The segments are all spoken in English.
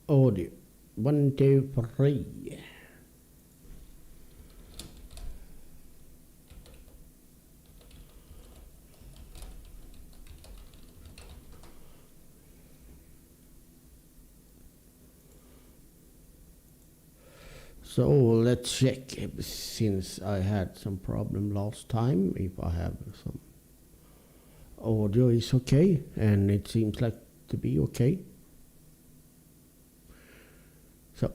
audio. 1, 2, 3. So let's check, since I had some problem last time, if I have some audio is okay, and it seems like to be okay. So,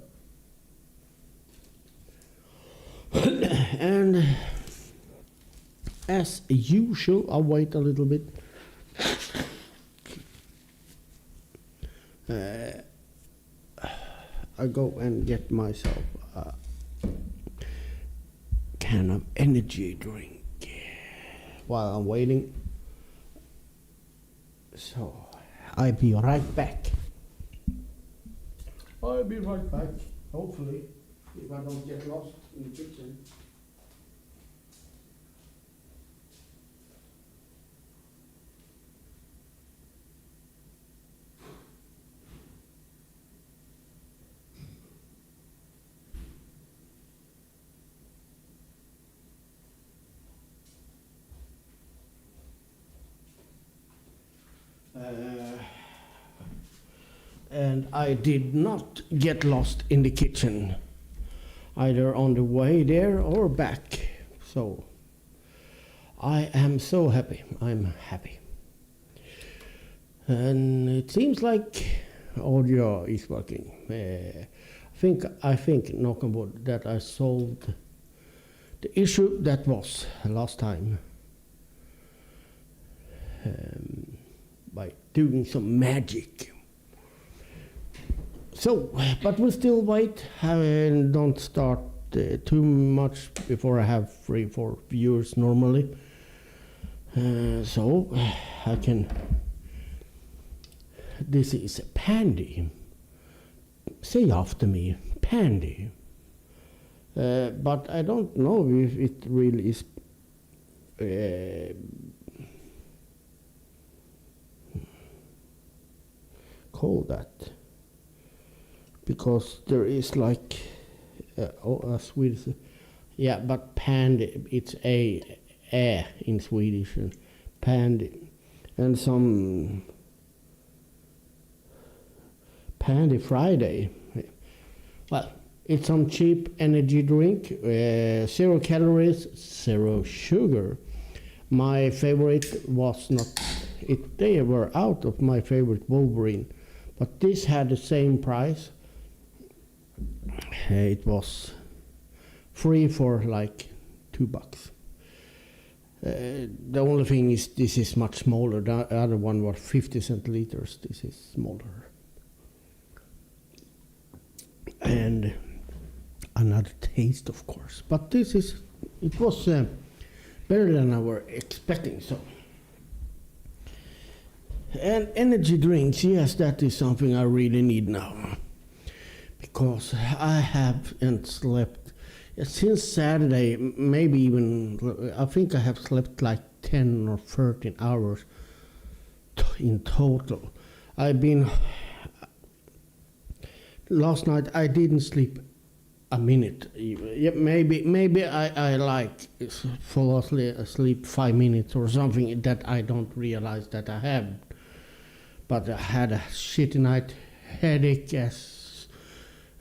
and as usual, I'll wait a little bit. I go and get myself a can of energy drink while I'm waiting. So I'll be right back. I'll be right back, hopefully, if I don't get lost in the kitchen. And I did not get lost in the kitchen, either on the way there or back. So I am so happy. I'm happy. And it seems like audio is working. I think, knock on wood, that I solved the issue that was last time. By doing some magic. So, but we'll still wait and don't start too much before I have 3-4 viewers normally. So I can. This is Pandy. Say after me, Pandy. But I don't know if it really is. Call that, because there is like a Swedish, yeah, but Pandy, it's a in Swedish, and Pandy, and some Pandy Friday. Well, it's some cheap energy drink, 0 calories, 0 sugar. My favorite was not it. They were out of my favorite Wolverine. But this had the same price. It was free for like $2. The only thing is this is much smaller. The other one was 50 centiliters. This is smaller. And another taste, of course. But this is, it was better than I were expecting. So. And energy drinks, yes, that is something I really need now. Because I haven't slept since Saturday, maybe even, I think I have slept like 10 or 13 hours in total. Last night I didn't sleep a minute. Yeah, maybe I like fall asleep 5 minutes or something that I don't realize that I have. But I had a shitty night, headache.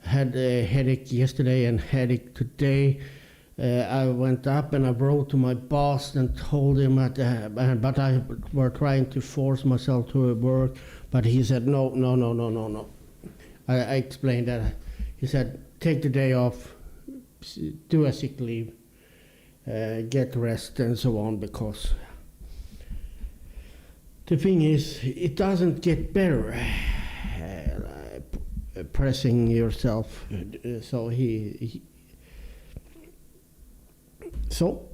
Had a headache yesterday and headache today. I went up and I wrote to my boss and told him but I were trying to force myself to work, but he said no. I explained that. He said take the day off, do a sick leave, get rest and so on, because the thing is, it doesn't get better pressing yourself. So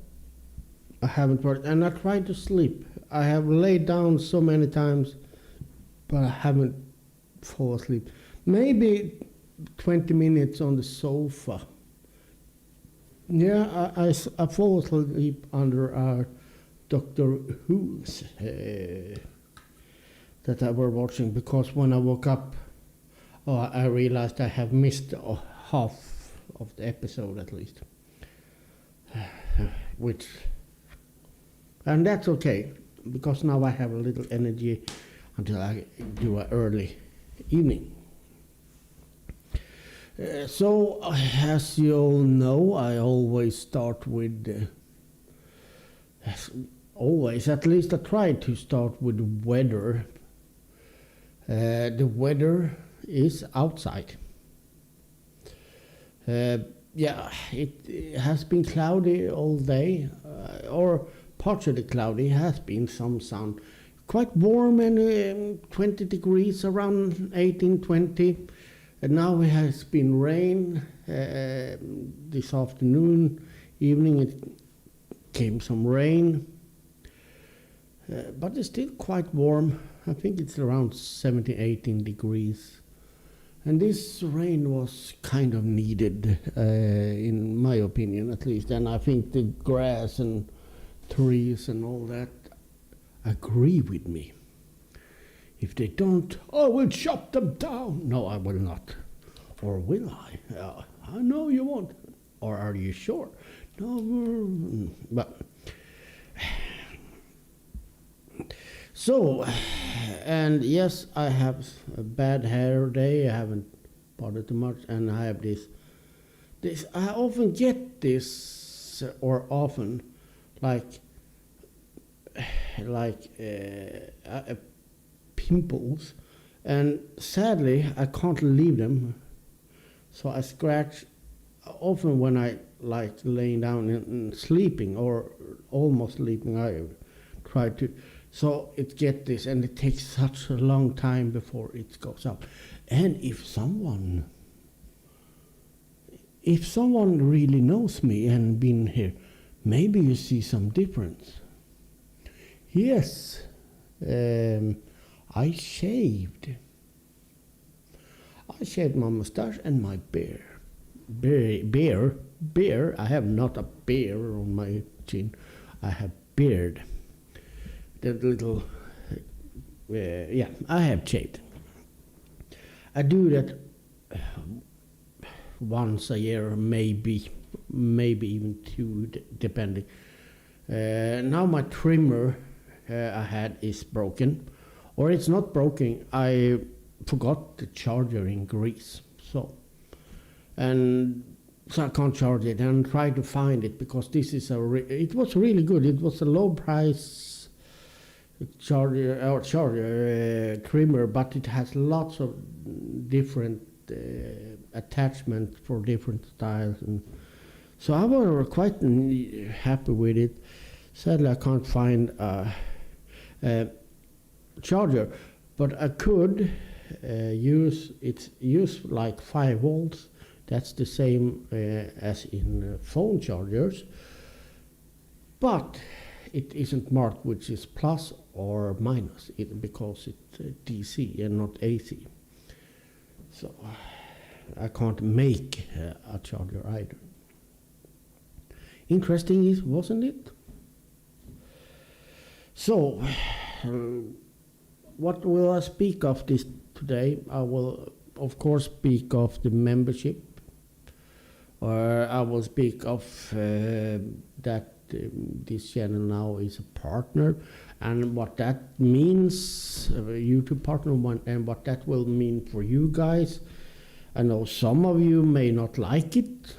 I haven't worked, and I tried to sleep. I have laid down so many times, but I haven't fallen asleep. Maybe 20 minutes on the sofa. Yeah, I fall asleep under Dr. Who's that I were watching, because when I woke up Oh, I realized I have missed half of the episode at least. Which, and that's okay, because now I have a little energy until I do an early evening. So, as you all know, I always start with, always, at least I try to start with weather. The weather is outside. Yeah, it has been cloudy all day, or partially cloudy. It has been some sun. Quite warm and 20 degrees, around 18, 20. And now it has been rain this afternoon, evening it came some rain. But it's still quite warm. I think it's around 17, 18 degrees. And this rain was kind of needed, in my opinion at least. And I think the grass and trees and all that agree with me. If they don't, I will chop them down. No, I will not. Or will I? I know you won't. Or are you sure? No, but... So, and yes, I have a bad hair day. I haven't bothered too much, and I have this. I often get this, like pimples, and sadly I can't leave them. So I scratch often when I like laying down and sleeping or almost sleeping. I try to. So it gets this, and it takes such a long time before it goes up. And if someone really knows me and been here, maybe you see some difference. Yes, I shaved. I shaved my mustache and my beard. Beard. I have not a beard on my chin. I have beard. That little, yeah, I have shaved. I do that once a year, maybe even two, depending. Now my trimmer I had is broken, or it's not broken. I forgot the charger in Greece, so I can't charge it and try to find it, because this is it was really good. It was a low price charger trimmer, but it has lots of different attachments for different styles, and so I was quite happy with it. Sadly, I can't find a charger, but I could use like 5 volts. That's the same as in phone chargers, but it isn't marked which is plus or minus, because it's DC and not AC. So I can't make a charger either. Interesting, wasn't it? So, what will I speak of this today? I will, of course, speak of the membership. Or I will speak of that this channel now is a partner, and what that means, a YouTube partner, and what that will mean for you guys. I know some of you may not like it,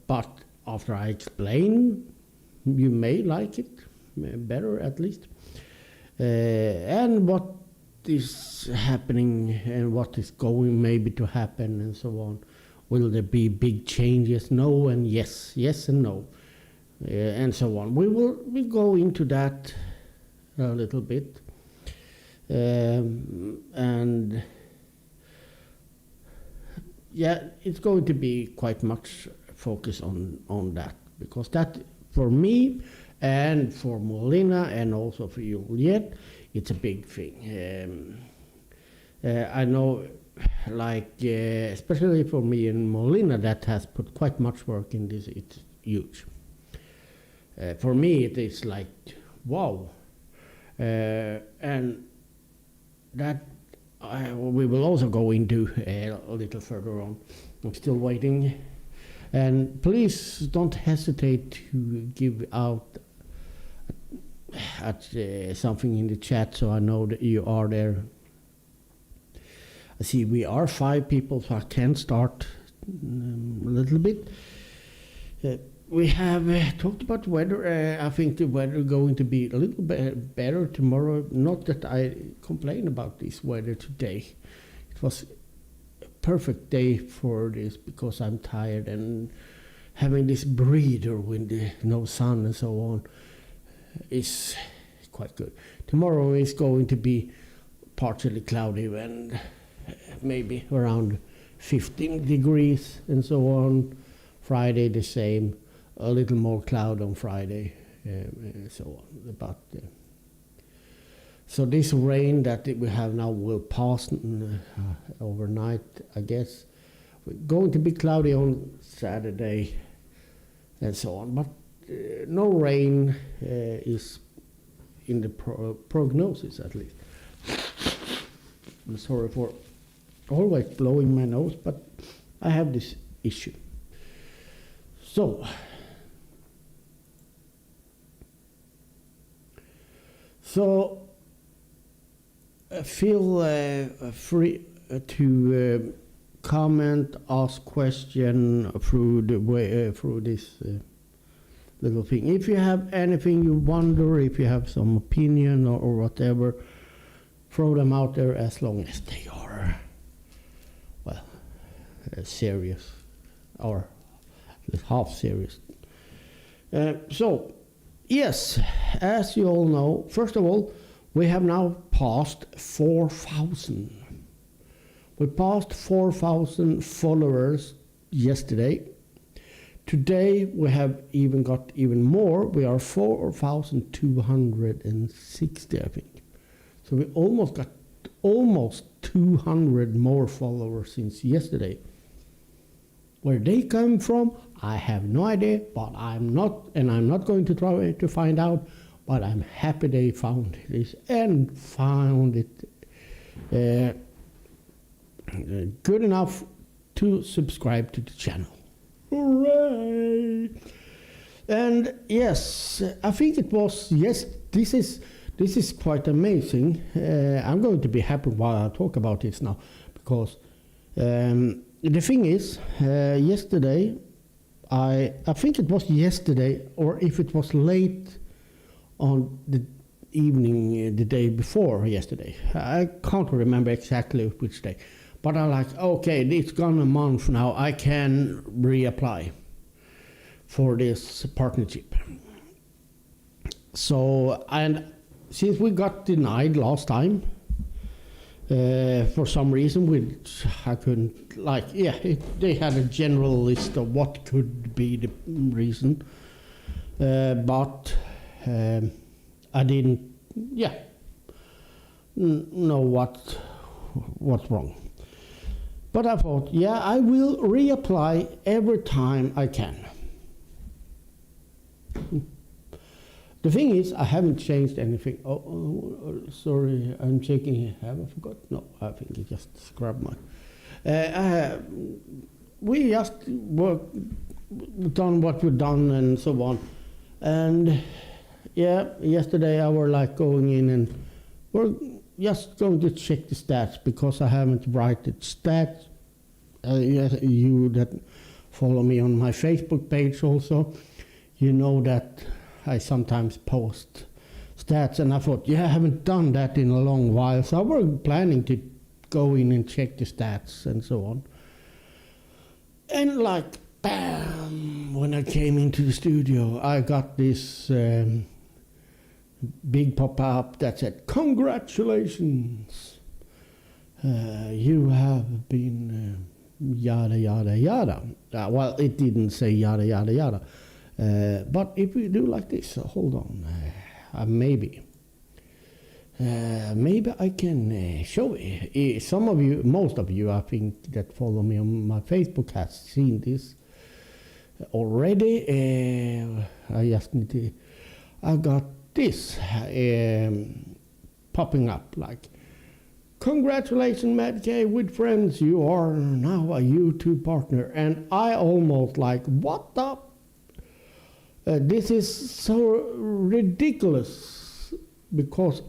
but after I explain, you may like it better at least. And what is happening and what is going maybe to happen and so on. Will there be big changes? No and yes, yes and no, and so on. We go into that a little bit, and yeah, it's going to be quite much focus on that, because that for me and for Molina and also for Juliet, it's a big thing. I know, like especially for me and Molina, that has put quite much work in this. It's huge. For me, it is like wow, and that we will also go into a little further on. I'm still waiting. And please don't hesitate to give out something in the chat so I know that you are there. I see we are 5 people, so I can start a little bit. We have talked about weather. I think the weather is going to be a little bit better tomorrow. Not that I complain about this weather today. It was a perfect day for this because I'm tired and having this breather with no sun and so on is quite good. Tomorrow is going to be partially cloudy and maybe around 15 degrees and so on. Friday the same, a little more cloud on Friday, and so on. But so this rain that we have now will pass overnight, I guess. We're going to be cloudy on Saturday and so on, but no rain is in the prognosis at least. I'm sorry for always blowing my nose, but I have this issue. So feel free to comment, ask question through the way through this little thing. If you have anything you wonder, if you have some opinion or whatever, throw them out there as long as they are serious or half serious. So yes, as you all know, first of all, we have now passed 4,000. We passed 4,000 followers yesterday. Today we have got even more. We are 4,260, I think. So we almost got 200 more followers since yesterday. Where they come from, I have no idea, but I'm not going to try to find out. But I'm happy they found this and found it good enough to subscribe to the channel. Hooray! And yes, I think it was, yes, this is quite amazing. I'm going to be happy while I talk about this now, because the thing is, yesterday, I think it was yesterday, or if it was late on the evening, the day before yesterday. I can't remember exactly which day. But I'm like, okay, it's gone a month now. I can reapply for this partnership. So, and since we got denied last time, for some reason, which I couldn't, they had a general list of what could be the reason. But I didn't, know what's wrong. But I thought, I will reapply every time I can. The thing is, I haven't changed anything. Oh, sorry, I'm checking. Have I forgot? No, I think I just scrubbed my. We just done what we've done and so on. And yesterday I were like going in and we're just going to check the stats because I haven't written stats. You that follow me on my Facebook page also, you know that I sometimes post stats, and I thought, I haven't done that in a long while, so I was planning to go in and check the stats and so on. And like, bam, when I came into the studio, I got this big pop-up that said, congratulations, you have been yada, yada, yada. Well, it didn't say yada, yada, yada. But if we do like this, hold on, maybe I can show it. Some of you, most of you, I think, that follow me on my Facebook has seen this already. I just need to, I got this popping up like, congratulations, Matt K, with friends, you are now a YouTube partner. And I almost like, what the? This is so ridiculous, because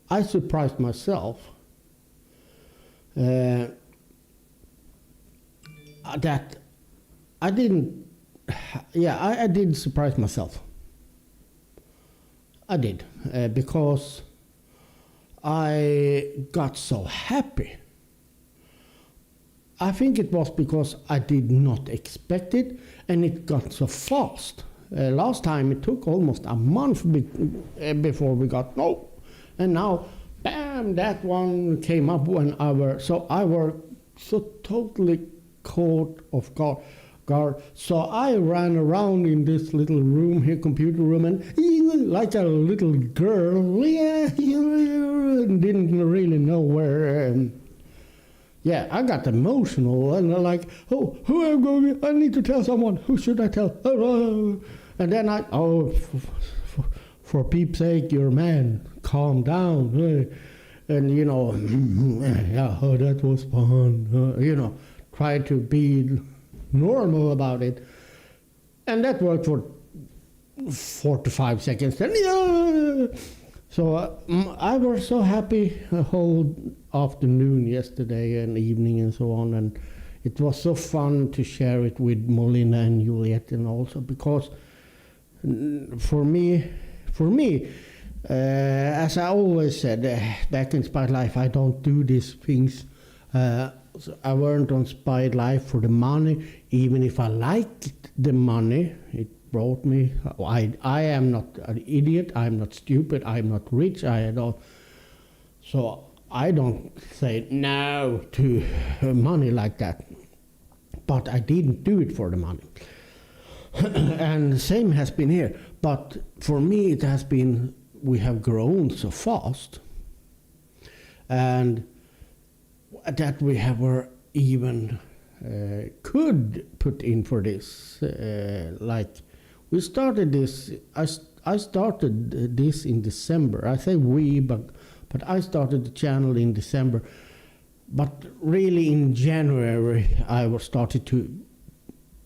I surprised myself that I didn't, I did surprise myself. I did, because I got so happy. I think it was because I did not expect it, and it got so fast. Last time it took almost a month before we got no, and now, bam, that one came up when I were so totally caught off guard. So I ran around in this little room here, computer room, and like a little girl, didn't really know where. I got emotional, and like, oh, who am I going? I need to tell someone. Who should I tell? And then for peep's sake, you're a man, calm down. And that was fun. Try to be normal about it, and that worked for 4 to 5 seconds. Then so I was so happy the whole afternoon yesterday and evening and so on, and it was so fun to share it with Molina and Juliet, and also because for me, as I always said back in SpiedLife, I don't do these things. So I weren't on SpiedLife for the money, even if I liked the money it brought me. I am not an idiot, I'm not stupid, I'm not rich, so I don't say no to money like that. But I didn't do it for the money. And the same has been here. But for me it has been, we have grown so fast, and that we have even could put in for this. Like we started this, I started this in December. I say we, but I started the channel in December. But really in January I started to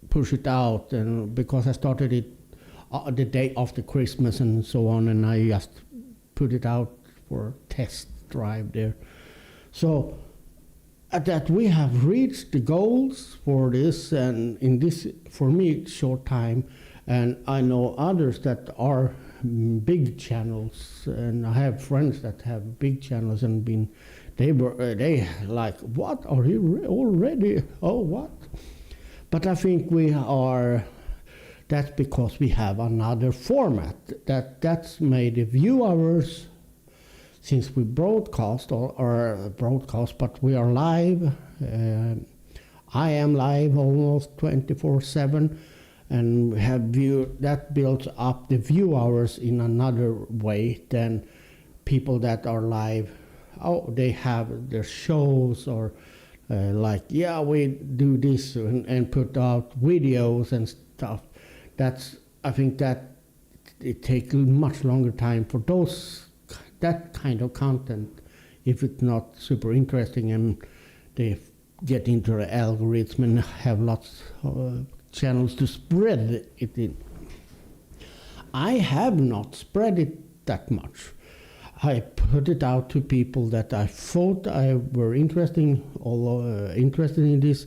push it out, and because I started it the day after Christmas and so on, and I just put it out for a test drive there. So that we have reached the goals for this, and in this, for me, short time, and I know others that are big channels, and I have friends that have big channels, and they like, what, are you already? Oh, what? But I think we are. That's because we have another format that's made the viewers. Since we broadcast or broadcast, but we are live. I am live almost 24/7, and we have that builds up the view hours in another way than people that are live. Oh, they have their shows, or we do this and put out videos and stuff. I think that it takes much longer time for that kind of content, if it's not super interesting and they get into the algorithm and have lots of channels to spread it in. I have not spread it that much. I put it out to people that I thought were interested in this,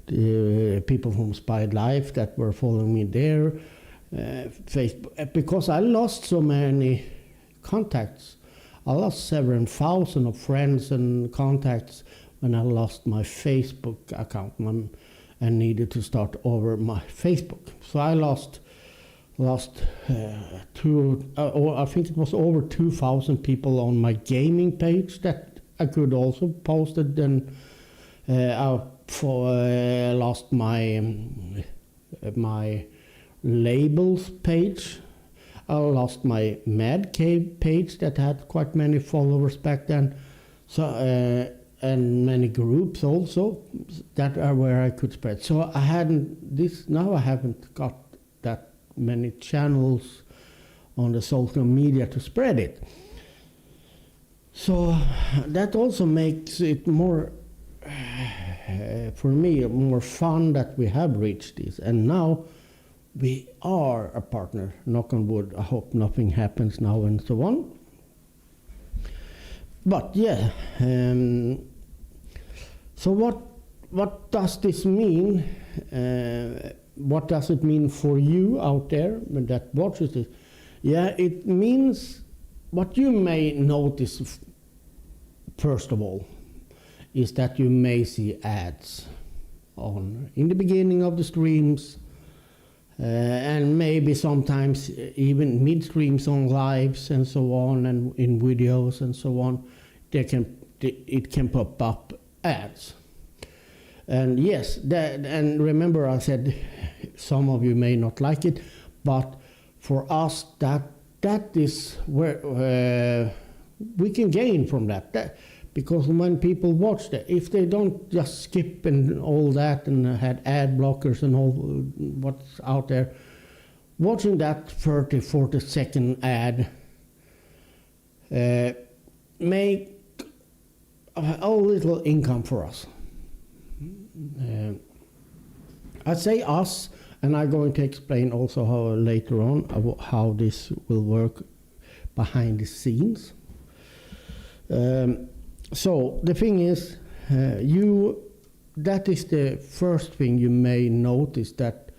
people from SpiedLife that were following me there, Facebook, because I lost so many contacts. I lost several thousand of friends and contacts when I lost my Facebook account and needed to start over my Facebook. So I lost I think it was over 2,000 people on my gaming page that I could also post it. Then I lost my labels page. I lost my Mad Cave page that had quite many followers back then, so and many groups also that are where I could spread. So I haven't got that many channels on the social media to spread it. So that also makes it more, for me, more fun that we have reached this. And now we are a partner. Knock on wood. I hope nothing happens now and so on. But yeah, so what does this mean? What does it mean for you out there that watches this? Yeah, it means what you may notice first of all is that you may see ads in the beginning of the streams, and maybe sometimes even mid-streams on lives and so on, and in videos and so on. It can pop up ads. And yes, and remember I said some of you may not like it, but for us that is where we can gain from that. Because when people watch that, if they don't just skip and all that and had ad blockers and all what's out there, watching that 30-40 second ad make a little income for us. I'd say us, and I'm going to explain also how later on how this will work behind the scenes. So the thing is, that is the first thing you may notice, that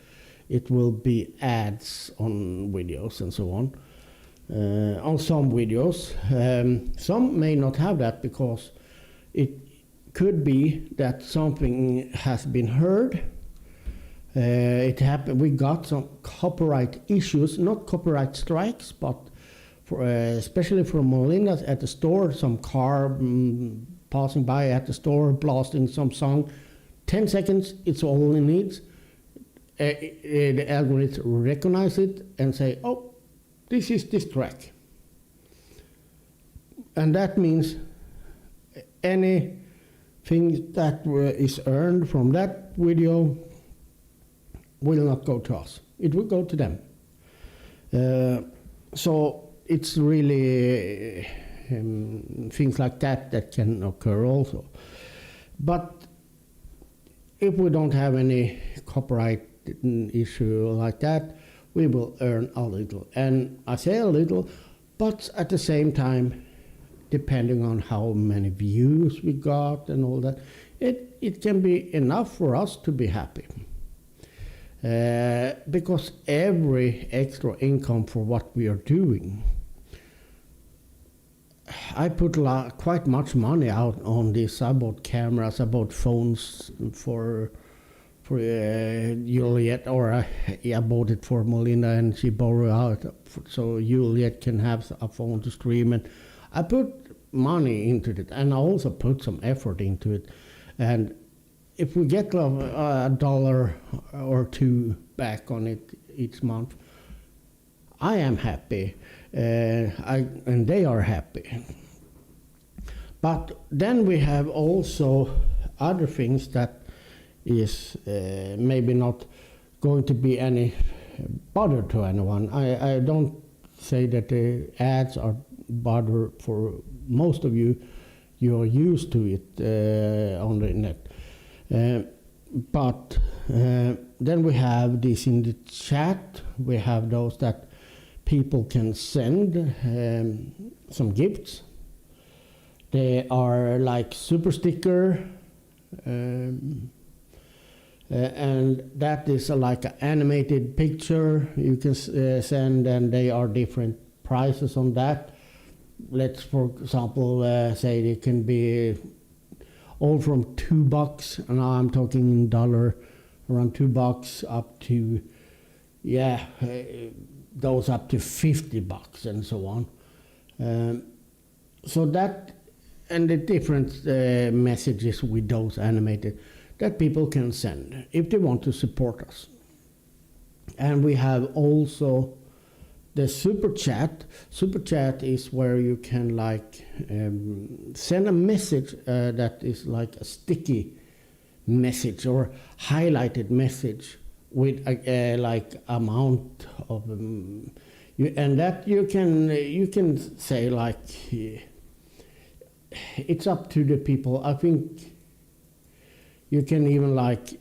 it will be ads on videos and so on some videos. Some may not have that because it could be that something has been heard. It happened. We got some copyright issues, not copyright strikes, but especially from Melinda at the store, some car passing by at the store, blasting some song. 10 seconds, it's all it needs. The algorithm recognize it and say, oh, this is this track. And that means anything that is earned from that video will not go to us. It will go to them. So it's really things like that can occur also. But if we don't have any copyright issue like that, we will earn a little. And I say a little, but at the same time, depending on how many views we got and all that, it can be enough for us to be happy. Because every extra income for what we are doing, I put quite much money out on this. I bought cameras, I bought phones for Juliet, or I bought it for Melinda and she borrowed out so Juliet can have a phone to stream. And I put money into it, and I also put some effort into it. And if we get $1 or $2 back on it each month, I am happy, and they are happy. But then we have also other things that is maybe not going to be any bother to anyone. I don't say that the ads are bother for most of you. You are used to it on the net. But then we have this in the chat. We have those that people can send some gifts. They are like super sticker, and that is like an animated picture you can send, and they are different prices on that. Let's, for example, say they can be all from $2, and now I'm talking in dollar, around $2 up to, those up to $50 and so on. So that, and the different messages with those animated that people can send if they want to support us. And we have also the super chat. Super chat is where you can send a message that is like a sticky message or highlighted message with like amount of and that you can say like it's up to the people. I think you can even like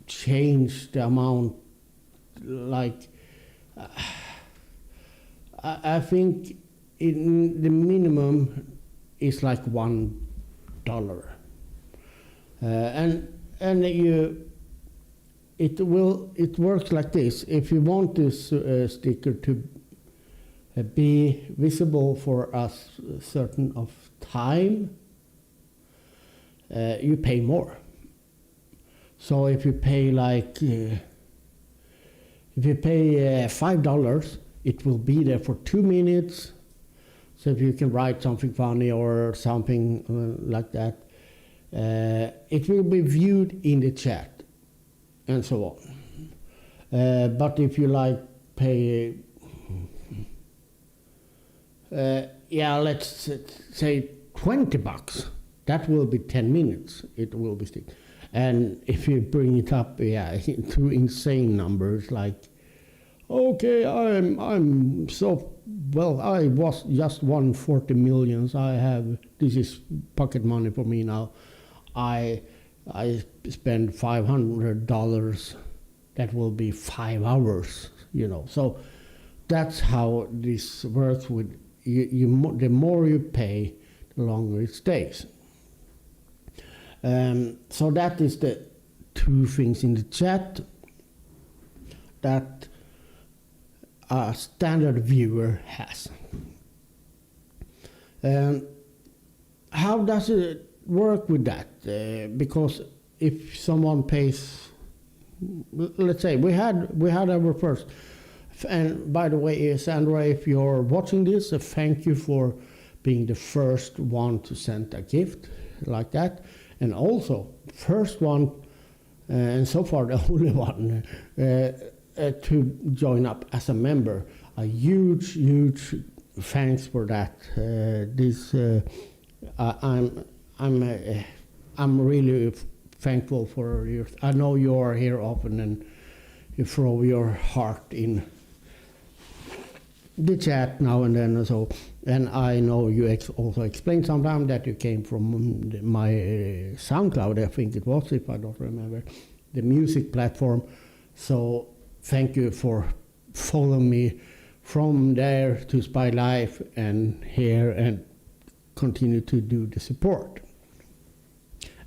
change the amount. Like I think in the minimum is like $1, and it works like this. If you want this sticker to be visible for a certain of time, you pay more. So if you pay like $5, it will be there for 2 minutes. So if you can write something funny or something like that, it will be viewed in the chat and so on. But if you like pay, let's say $20, that will be 10 minutes. It will be stick. And if you bring it up, to insane numbers, like, okay, I'm so well. I was just won 40 millions. This is pocket money for me now. I spend $500. That will be 5 hours, So that's how this works. With the more you pay, the longer it stays. So that is the two things in the chat that a standard viewer has. How does it work with that? Because if someone pays, let's say we had our first, and by the way, Sandra, if you're watching this, thank you for being the first one to send a gift like that. And also, first one, and so far the only one, to join up as a member. A huge thanks for that. I'm really thankful for you. I know you are here often and you throw your heart in the chat now and then. So, and I know you also explained sometimes that you came from my SoundCloud, I think it was, if I don't remember, the music platform. So thank you for following me from there to SpiedLife and here, and continue to do the support.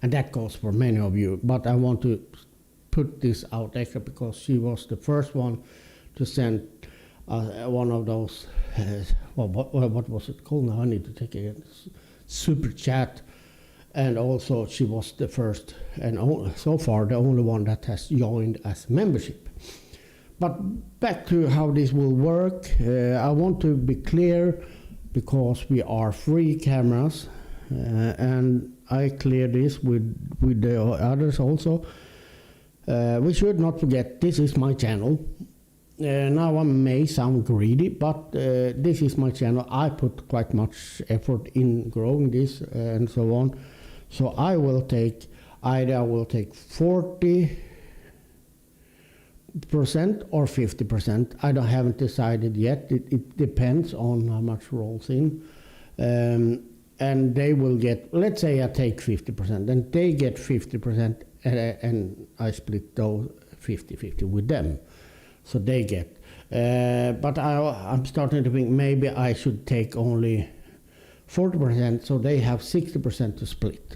And that goes for many of you, but I want to put this out extra because she was the first one to send one of those, what was it called now? I need to take a super chat. And also she was the first and so far the only one that has joined as membership. But back to how this will work, I want to be clear because we are free cameras, and I clear this with the others also. We should not forget, this is my channel. Now I may sound greedy, but this is my channel. I put quite much effort in growing this and so on. So I will take 40% or 50%. I haven't decided yet. It depends on how much rolls in. And they will get, let's say I take 50%, and they get 50%, and I split those 50-50 with them. So they get. But I'm starting to think maybe I should take only 40%, so they have 60% to split.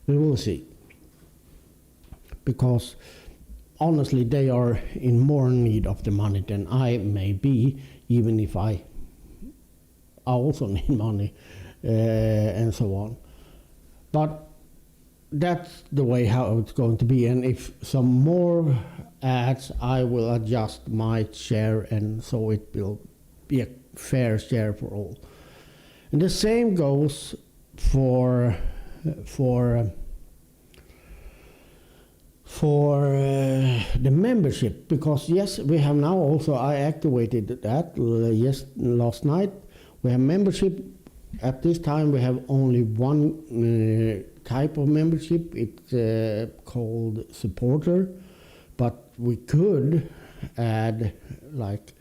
We will see. Because honestly, they are in more need of the money than I may be, even if I also need money and so on. But that's the way how it's going to be. And if some more ads, I will adjust my share, and so it will be a fair share for all. And the same goes for the membership, because yes, we have now also, I activated that last night. We have membership. At this time we have only one type of membership. It's called supporter, but we could add like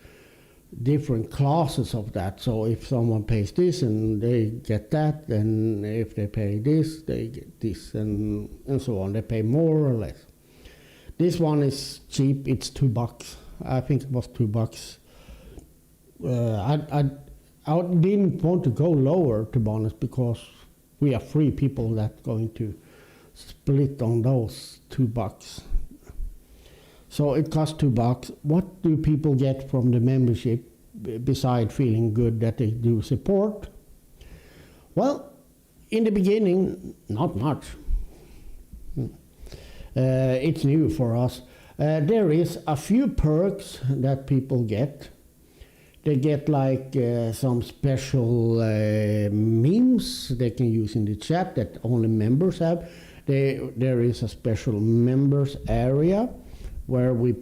different classes of that. So if someone pays this and they get that, and if they pay this, they get this, and so on. They pay more or less. This one is cheap. It's $2. I think it was $2. I didn't want to go lower, to be honest, because we are 3 people that going to split on those $2. So it costs $2. What do people get from the membership beside feeling good that they do support? Well, in the beginning, not much. It's new for us. There is a few perks that people get. They get like some special memes they can use in the chat that only members have. There is a special members area where we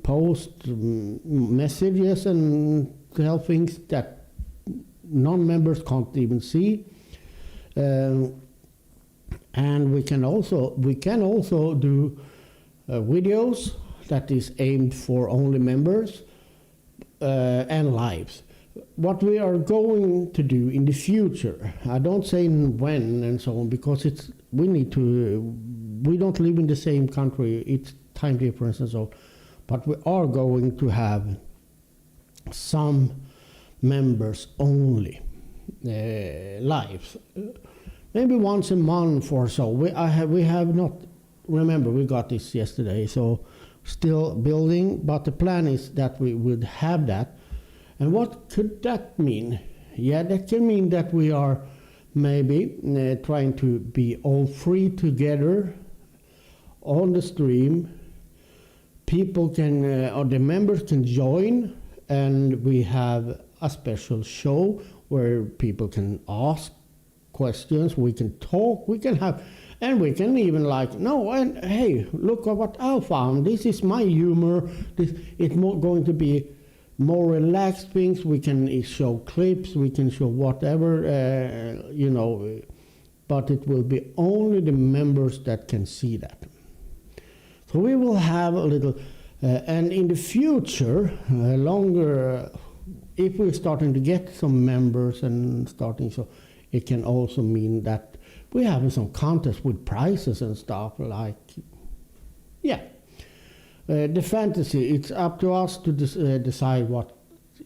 post messages and tell things that non-members can't even see. And we can also do videos that is aimed for only members, and lives. What we are going to do in the future, I don't say when and so on, because we don't live in the same country, it's time difference and so on, but we are going to have some members only lives, maybe once a month or so. We have not, remember we got this yesterday, so still building, but the plan is that we would have that. And what could that mean? Yeah, that can mean that we are maybe trying to be all 3 together on the stream. People can, or the members can join, and we have a special show where people can ask questions, we can talk, we can have, and we can even and hey, look at what I found. This is my humor. It's going to be more relaxed things. We can show clips, we can show whatever, but it will be only the members that can see that. So we will have a little, and in the future, longer, if we're starting to get some members and so it can also mean that we're having some contests with prizes and stuff the fantasy, it's up to us to decide what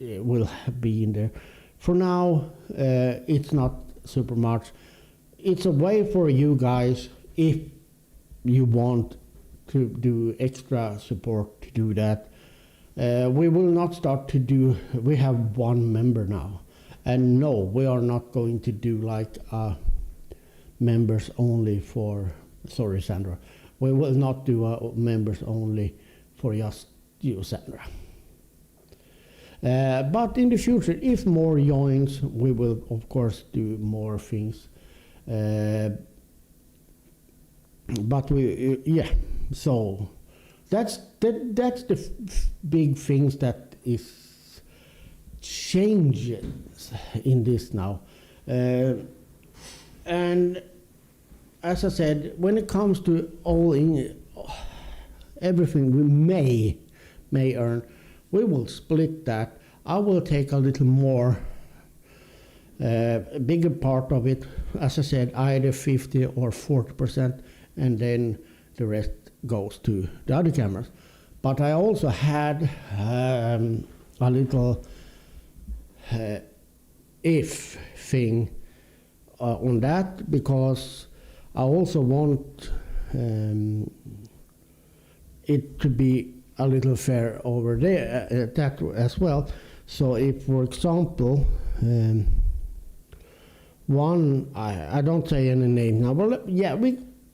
will be in there. For now, it's not super much. It's a way for you guys, if you want to do extra support, to do that. We will not start to do, we have 1 member now. And no, we are not going to do like members only for, sorry Sandra, we will not do members only for just you, Sandra. But in the future, if more joins, we will of course do more things. But so that's the big things that is changes in this now. And as I said, when it comes to everything we may earn, we will split that. I will take a little more, bigger part of it, as I said, either 50 or 40%, and then the rest goes to the other cameras. But I also had a little if thing on that, because I also want it to be a little fair over there, that as well. So if, for example, one, I don't say any name now, but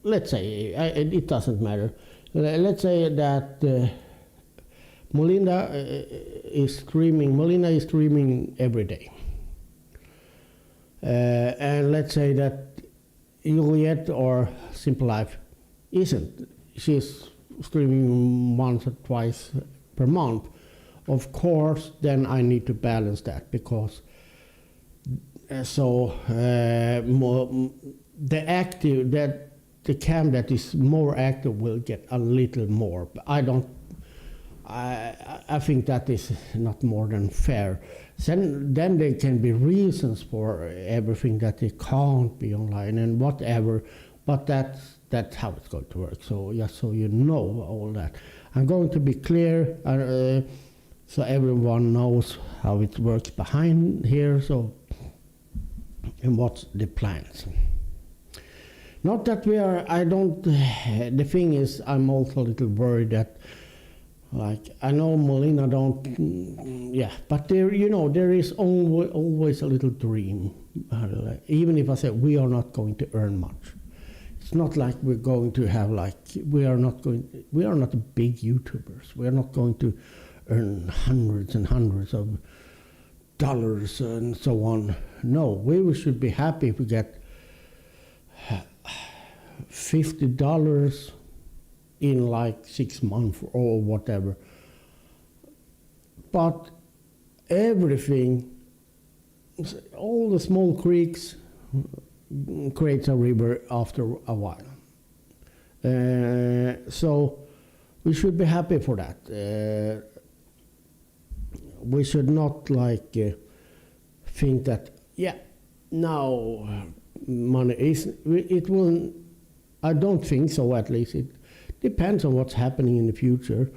let's say, it doesn't matter. Let's say that Melinda is streaming every day. And let's say that Juliet or SpiedLife isn't. She's streaming once or twice per month. Of course, then I need to balance that, because the cam that is more active will get a little more. I think that is not more than fair. Then there can be reasons for everything that it can't be online and whatever, but that's how it's going to work. So just so you know all that, I'm going to be clear so everyone knows how it works behind here. So and what's the plans? Not that we are. I don't. The thing is, I'm also a little worried that. Like, I know Molina don't, yeah, but there, there is always a little dream. Even if I say we are not going to earn much, it's not like we're going to have we are not big YouTubers. We are not going to earn hundreds and hundreds of dollars and so on. No, we should be happy if we get $50 in like 6 months or whatever. But everything, all the small creeks creates a river after a while. So we should be happy for that. We should not think that, now money is, it will, I don't think so, at least. It depends on what's happening in the future,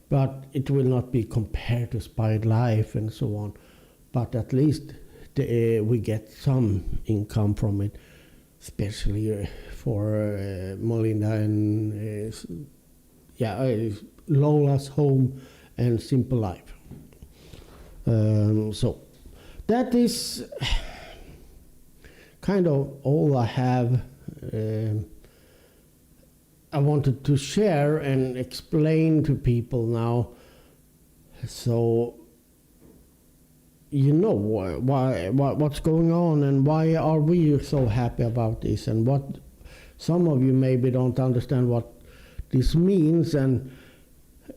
but it will not be compared to SpiedLife and so on. But at least we get some income from it, especially for Molina and Lola's Home and Simple Life. So that is kind of all I have. I wanted to share and explain to people now, so what's going on and why are we so happy about this, and what some of you maybe don't understand what this means, and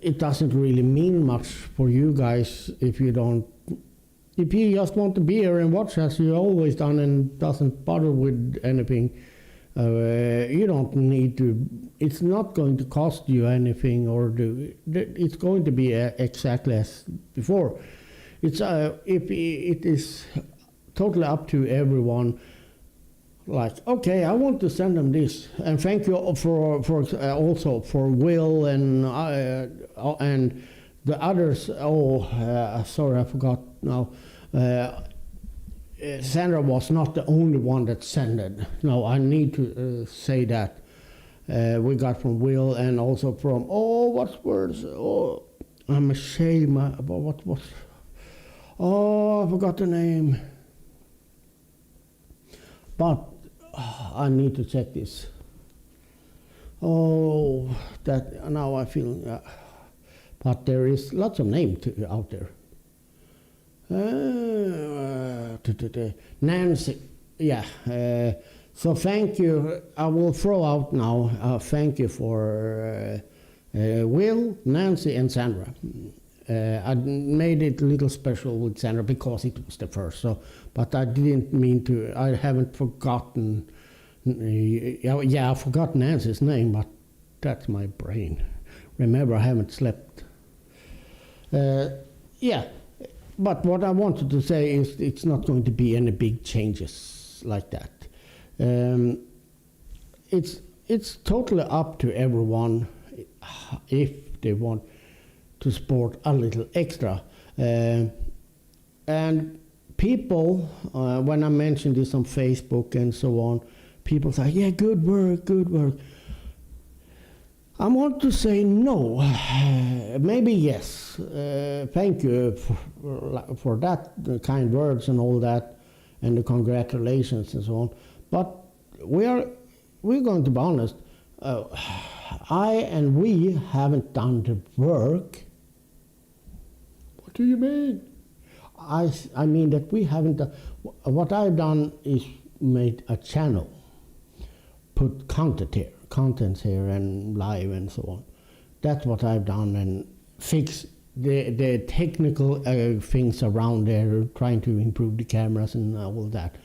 it doesn't really mean much for you guys if you just want to be here and watch as you always done and doesn't bother with anything. You don't need to. It's not going to cost you anything, it's going to be exactly as before. It's if it is totally up to everyone. Like, okay, I want to send them this, and thank you for also for Will and the others. Sorry, I forgot now. Sandra was not the only one that sent it. No, I need to say that. We got from Will and also from, what's words? I'm ashamed about what was. I forgot the name. But I need to check this. That now I feel. But there is lots of names out there. Nancy, so thank you. I will throw out now. Thank you for Will, Nancy, and Sandra. I made it a little special with Sandra because it was the first. So, but I didn't mean to. I haven't forgotten. I forgot Nancy's name, but that's my brain. Remember, I haven't slept. But what I wanted to say is it's not going to be any big changes like that. It's totally up to everyone if they want to support a little extra. And people, when I mention this on Facebook and so on, people say, yeah, good work, good work. I want to say no, maybe yes. Thank you for that, the kind words and all that, and the congratulations and so on. But we're going to be honest. I and we haven't done the work. What do you mean? I mean that we haven't done. What I've done is made a channel, put contents here and live and so on. That's what I've done, and fix the technical things around there, trying to improve the cameras and all that.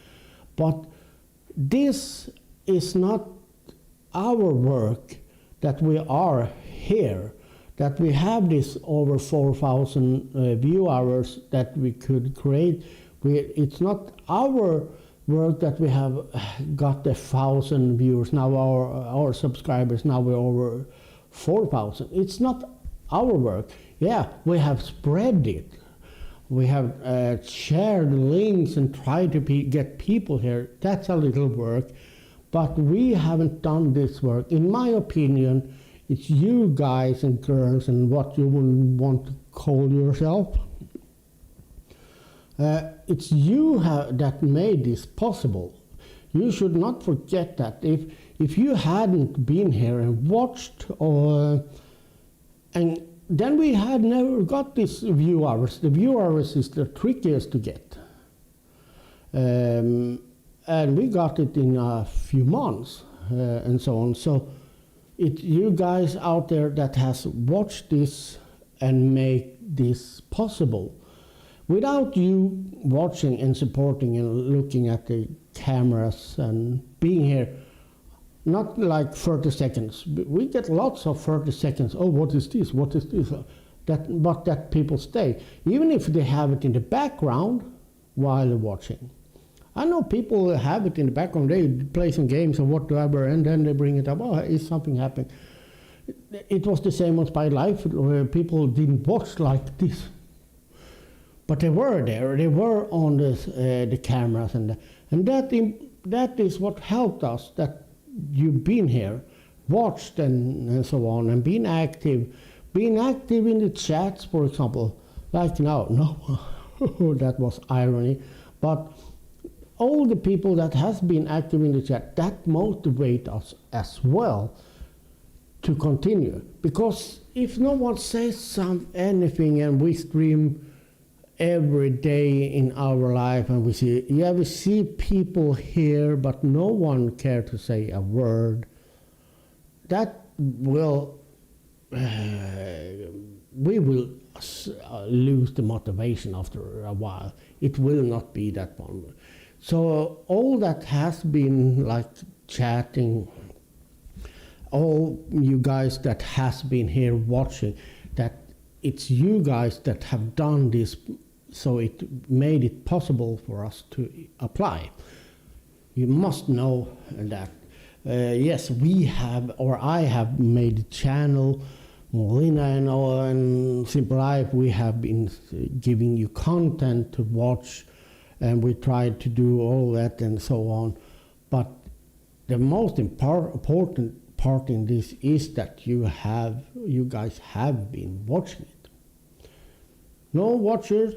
But this is not our work, that we are here, that we have this over 4,000 view hours that we could create. It's not our work that we have got 1,000 viewers now. Our subscribers now we're over 4,000. It's not our work. Yeah, we have spread it. We have shared links and tried to get people here. That's a little work, but we haven't done this work. In my opinion, it's you guys and girls and what you will want to call yourself. It's you that made this possible. You should not forget that. If you hadn't been here and watched, and then we had never got this view hours. The view hours is the trickiest to get. And we got it in a few months and so on. So it's you guys out there that has watched this and made this possible. Without you watching and supporting and looking at the cameras and being here, not like 30 seconds. We get lots of 30 seconds. Oh, what is this? What is this? But that people stay. Even if they have it in the background while they're watching. I know people have it in the background. They play some games or whatever, and then they bring it up. Oh, is something happening? It was the same on SpiedLife, where people didn't watch like this. But they were there. They were on the cameras, and that is what helped us. That you've been here, watched and so on, and been active in the chats, for example. Like now, no, that was irony, but all the people that has been active in the chat, that motivate us as well to continue. Because if no one says anything and we stream every day in our life and we see people here, but no one care to say a word, that will we will lose the motivation after a while. It will not be that one. So all that has been like chatting, all you guys that has been here watching, that it's you guys that have done this. So it made it possible for us to apply. You must know that. Yes, we have, or I have made a channel, Molina and SpiedLife, we have been giving you content to watch, and we tried to do all that and so on. But the most important part in this is that you guys have been watching it. No watchers,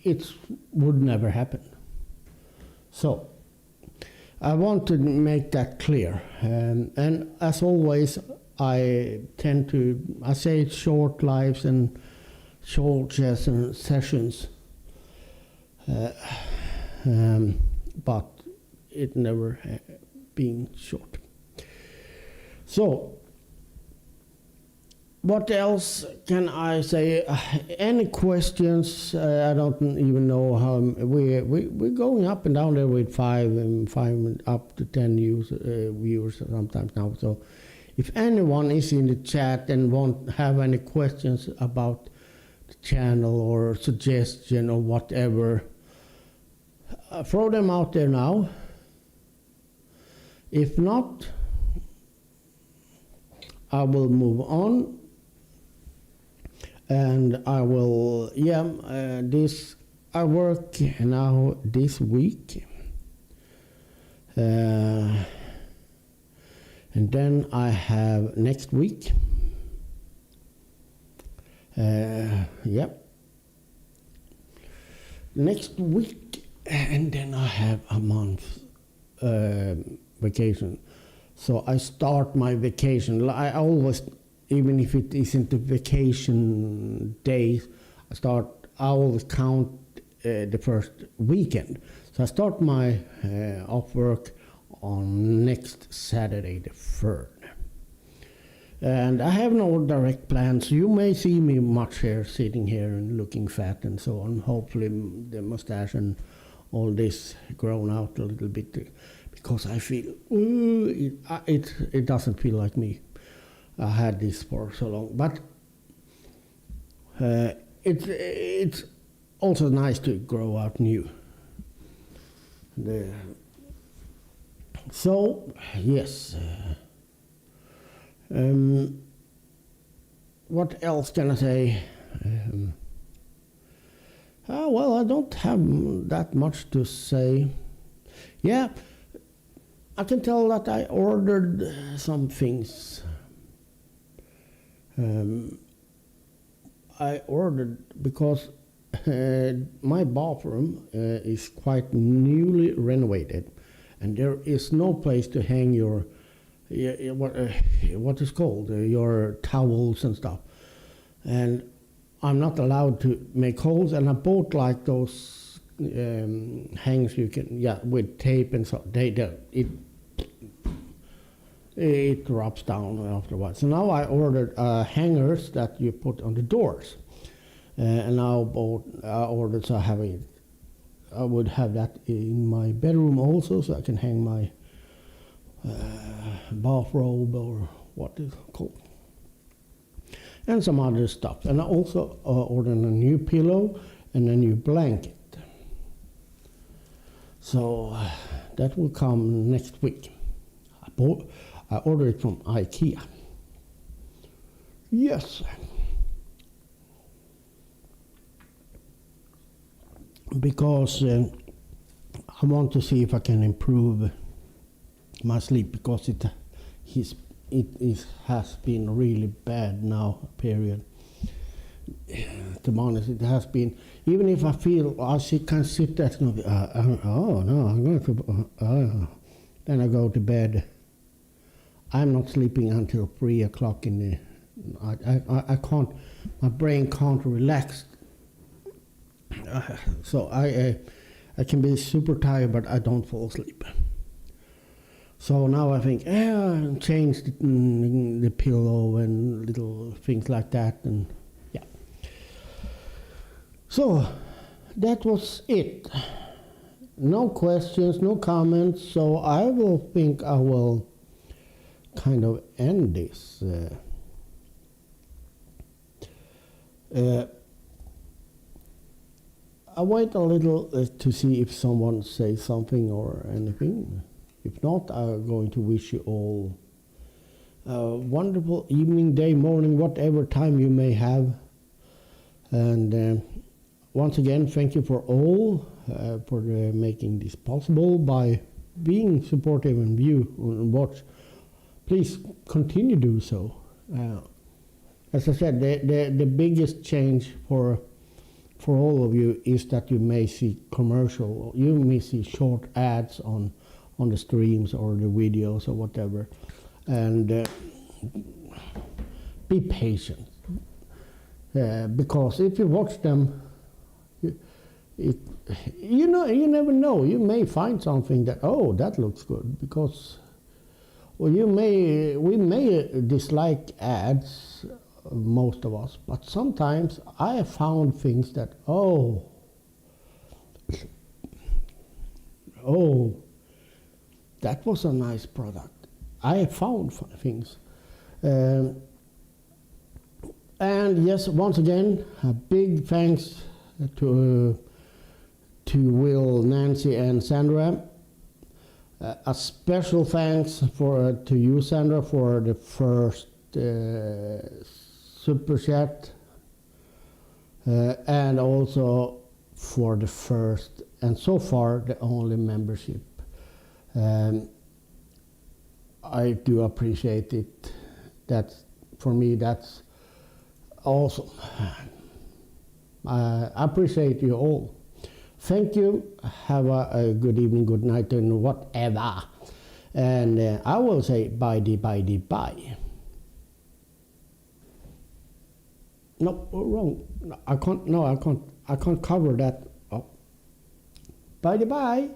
it would never happen. So I want to make that clear. And as always, I say short lives and short sessions, but it never been short. So what else can I say? Any questions? I don't even know how we're going up and down there with 5 up to 10 viewers sometimes now. So if anyone is in the chat and won't have any questions about the channel or suggestion or whatever, throw them out there now. If not, I will move on. And I will, I work now this week. And then I have next week. Next week, and then I have a month vacation. So I start my vacation. I always, even if it isn't the vacation days, I always count the first weekend. So I start my off work on next Saturday the 3rd. And I have no direct plans. You may see me much here, sitting here and looking fat and so on. Hopefully the mustache and all this grown out a little bit, because I feel it doesn't feel like me. I had this for so long, but It's also nice to grow out new. So yes. What else can I say? Well, I don't have that much to say. Yeah, I can tell that I ordered some things. I ordered because my bathroom is quite newly renovated, and there is no place to hang your what is called your towels and stuff, and I'm not allowed to make holes. And I bought like those hangs you can with tape and so it drops down after a while. So now I ordered hangers that you put on the doors, and now I ordered so I would have that in my bedroom also, so I can hang my bathrobe or what is it called, and some other stuff. And I also ordered a new pillow and a new blanket. So that will come next week. I ordered it from IKEA. Yes. Because I want to see if I can improve my sleep, because it has been really bad now, period. To be honest, it has been. Even if I feel can sit there and I'm going to, then I go to bed. I'm not sleeping until 3 o'clock in the. I can't. My brain can't relax. So I can be super tired, but I don't fall asleep. So now I think, change the pillow and little things like that, and yeah. So that was it. No questions, no comments. So I will kind of end this. I wait a little to see if someone says something or anything. If not, I'm going to wish you all a wonderful evening, day, morning, whatever time you may have. And once again, thank you for all for making this possible by being supportive and view and watch. Please continue to do so. As I said, the biggest change for all of you is that you may see commercial, you may see short ads on the streams or the videos or whatever, and be patient, because if you watch them, you never know, you may find something that that looks good, because we may dislike ads, most of us, but sometimes I have found things that that was a nice product. I have found things. And yes, once again, a big thanks to Will, Nancy, and Sandra. A special thanks to you, Sandra, for the first super chat, and also for the first and so far the only membership. I do appreciate it. For me, that's awesome. I appreciate you all. Thank you. Have a good evening, good night, and whatever. And I will say bye. No, wrong. I can't cover that. Oh. Bye.